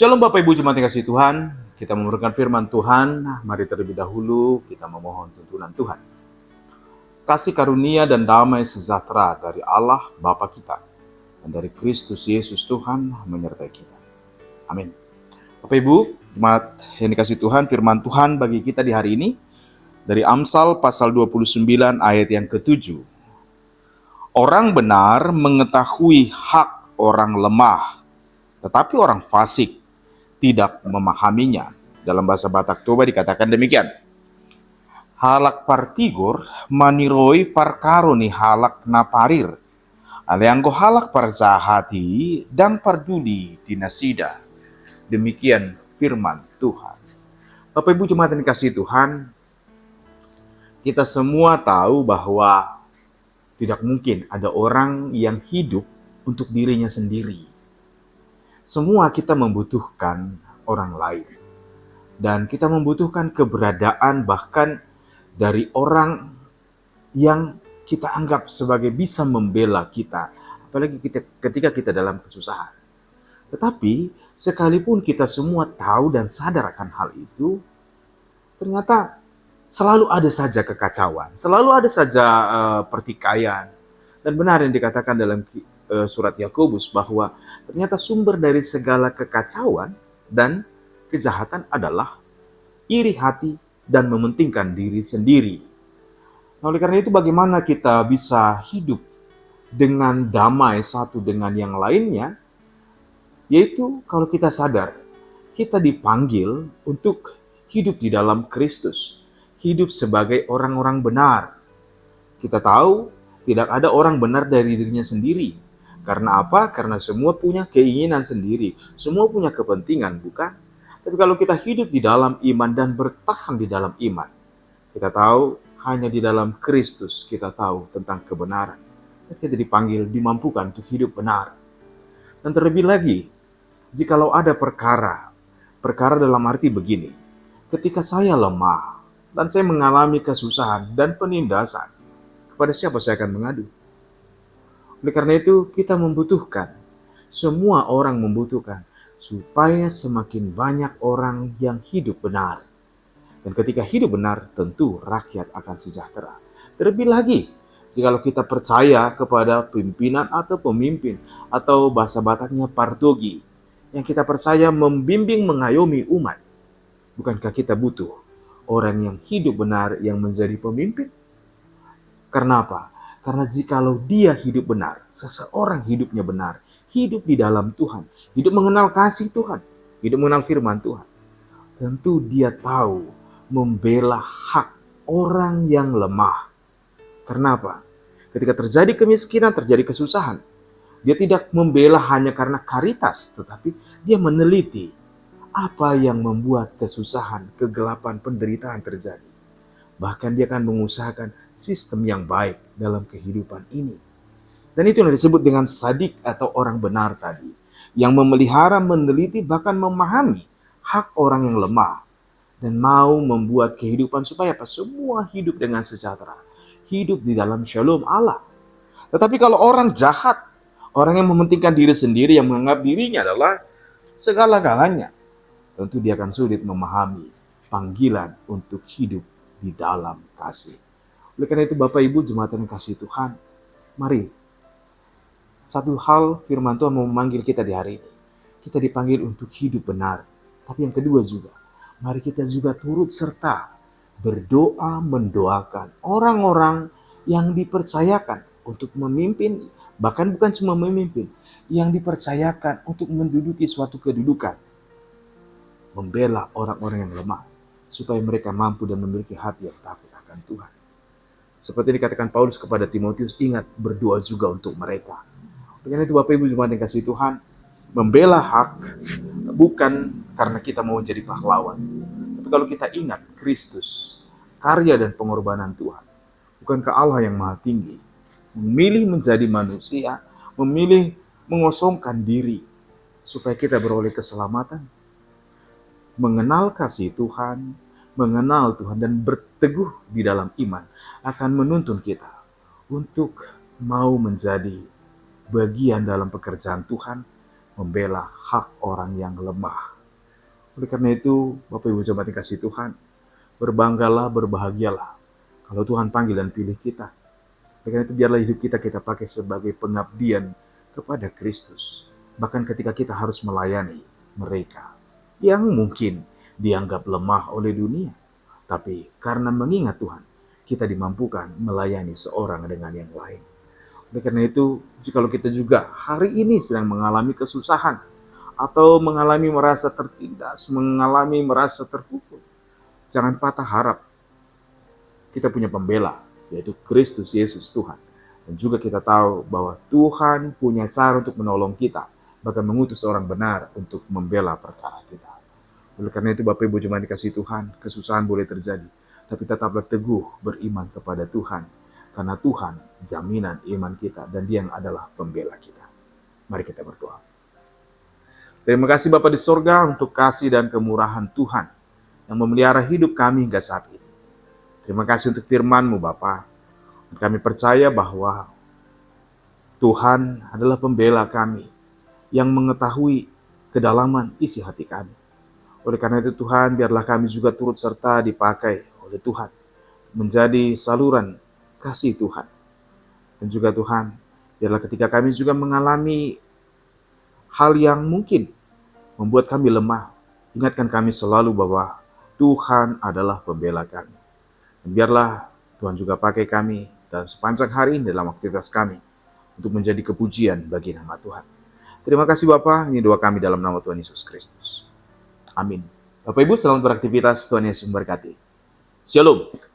Shalom Bapak Ibu Jemaat yang kasih Tuhan, kita memerlukan firman Tuhan. Mari terlebih dahulu kita memohon tuntunan Tuhan. Kasih karunia dan damai sejahtera dari Allah Bapa kita dan dari Kristus Yesus Tuhan menyertai kita. Amin. Bapak Ibu Jemaat yang dikasih Tuhan, firman Tuhan bagi kita di hari ini dari Amsal pasal 29 ayat yang ke-7. Orang benar mengetahui hak orang lemah, tetapi orang fasik tidak memahaminya. Dalam bahasa Batak Toba dikatakan demikian. Halak partigor maniroi parkaroni halak naparir. Aleanggo halak parjahati dan pardudi dinasida. Demikian firman Tuhan. Bapak Ibu Jemaat yang dikasihi Tuhan, kita semua tahu bahwa tidak mungkin ada orang yang hidup untuk dirinya sendiri. Semua kita membutuhkan orang lain. Dan kita membutuhkan keberadaan bahkan dari orang yang kita anggap sebagai bisa membela kita. Apalagi ketika kita dalam kesusahan. Tetapi sekalipun kita semua tahu dan sadar akan hal itu, ternyata selalu ada saja kekacauan. Selalu ada saja pertikaian. Dan benar yang dikatakan dalam surat Yakobus bahwa ternyata sumber dari segala kekacauan dan kejahatan adalah iri hati dan mementingkan diri sendiri. Nah, oleh karena itu bagaimana kita bisa hidup dengan damai satu dengan yang lainnya? Yaitu kalau kita sadar, kita dipanggil untuk hidup di dalam Kristus. Hidup sebagai orang-orang benar. Kita tahu tidak ada orang benar dari dirinya sendiri. Karena apa? Karena semua punya keinginan sendiri. Semua punya kepentingan, bukan? Tapi kalau kita hidup di dalam iman dan bertahan di dalam iman, kita tahu hanya di dalam Kristus kita tahu tentang kebenaran. Kita dipanggil, dimampukan untuk hidup benar. Dan terlebih lagi, jikalau ada perkara dalam arti begini, ketika saya lemah dan saya mengalami kesusahan dan penindasan, kepada siapa saya akan mengadu? Oleh karena itu kita membutuhkan, semua orang membutuhkan, supaya semakin banyak orang yang hidup benar. Dan ketika hidup benar, tentu rakyat akan sejahtera. Terlebih lagi, jika kita percaya kepada pimpinan atau pemimpin, atau bahasa Bataknya partogi, yang kita percaya membimbing mengayomi umat. Bukankah kita butuh orang yang hidup benar yang menjadi pemimpin? Karena apa? Karena jikalau dia hidup benar, seseorang hidupnya benar, hidup di dalam Tuhan, hidup mengenal kasih Tuhan, hidup mengenal firman Tuhan, tentu dia tahu membela hak orang yang lemah. Karena apa? Ketika terjadi kemiskinan, terjadi kesusahan, dia tidak membela hanya karena karitas, tetapi dia meneliti apa yang membuat kesusahan, kegelapan, penderitaan terjadi. Bahkan dia akan mengusahakan sistem yang baik dalam kehidupan ini. Dan itu yang disebut dengan sadik atau orang benar tadi. Yang memelihara, meneliti, bahkan memahami hak orang yang lemah. Dan mau membuat kehidupan supaya apa? Semua hidup dengan sejahtera. Hidup di dalam shalom Allah. Tetapi kalau orang jahat, orang yang mementingkan diri sendiri, yang menganggap dirinya adalah segala-galanya, tentu dia akan sulit memahami panggilan untuk hidup di dalam kasih. Oleh karena itu Bapak Ibu jemaat yang kasih Tuhan, mari satu hal firman Tuhan mau memanggil kita di hari ini. Kita dipanggil untuk hidup benar. Tapi yang kedua juga, mari kita juga turut serta berdoa mendoakan orang-orang yang dipercayakan untuk memimpin, bahkan bukan cuma memimpin, yang dipercayakan untuk menduduki suatu kedudukan. Membela orang-orang yang lemah, supaya mereka mampu dan memiliki hati yang takut akan Tuhan. Seperti dikatakan Paulus kepada Timotius, ingat berdoa juga untuk mereka. Dengan itu Bapak Ibu jemaat yang kasih Tuhan, membela hak bukan karena kita mau jadi pahlawan. Tapi kalau kita ingat Kristus, karya dan pengorbanan Tuhan, bukankah Allah yang maha tinggi memilih menjadi manusia, memilih mengosongkan diri supaya kita beroleh keselamatan, mengenal kasih Tuhan, mengenal Tuhan dan berteguh di dalam iman akan menuntun kita untuk mau menjadi bagian dalam pekerjaan Tuhan, membela hak orang yang lemah. Oleh karena itu, Bapak Ibu jemaat yang kasih Tuhan, berbanggalah, berbahagialah kalau Tuhan panggil dan pilih kita. Oleh karena itu, biarlah hidup kita pakai sebagai pengabdian kepada Kristus. Bahkan ketika kita harus melayani mereka yang mungkin dianggap lemah oleh dunia. Tapi karena mengingat Tuhan, kita dimampukan melayani seorang dengan yang lain. Oleh karena itu, jikalau kita juga hari ini sedang mengalami kesusahan, atau mengalami merasa tertindas, mengalami merasa terpukul, jangan patah harap. Kita punya pembela, yaitu Kristus Yesus Tuhan. Dan juga kita tahu bahwa Tuhan punya cara untuk menolong kita, bahkan mengutus orang benar untuk membela perkara kita. Oleh karena itu, Bapak Ibu jemaat dikasih Tuhan, kesusahan boleh terjadi, tapi tetaplah teguh beriman kepada Tuhan, karena Tuhan jaminan iman kita dan Dia yang adalah pembela kita. Mari kita berdoa. Terima kasih Bapa di sorga untuk kasih dan kemurahan Tuhan yang memelihara hidup kami hingga saat ini. Terima kasih untuk firman-Mu Bapa. Kami percaya bahwa Tuhan adalah pembela kami yang mengetahui kedalaman isi hati kami. Oleh karena itu Tuhan, biarlah kami juga turut serta dipakai oleh Tuhan menjadi saluran kasih Tuhan. Dan juga Tuhan, biarlah ketika kami juga mengalami hal yang mungkin membuat kami lemah, ingatkan kami selalu bahwa Tuhan adalah pembela kami. Dan biarlah Tuhan juga pakai kami dalam sepanjang hari ini dalam aktivitas kami untuk menjadi kepujian bagi nama Tuhan. Terima kasih Bapa, ini doa kami dalam nama Tuhan Yesus Kristus. Amin. Bapak Ibu selamat beraktivitas, Tuhan Yesus memberkati. Shalom.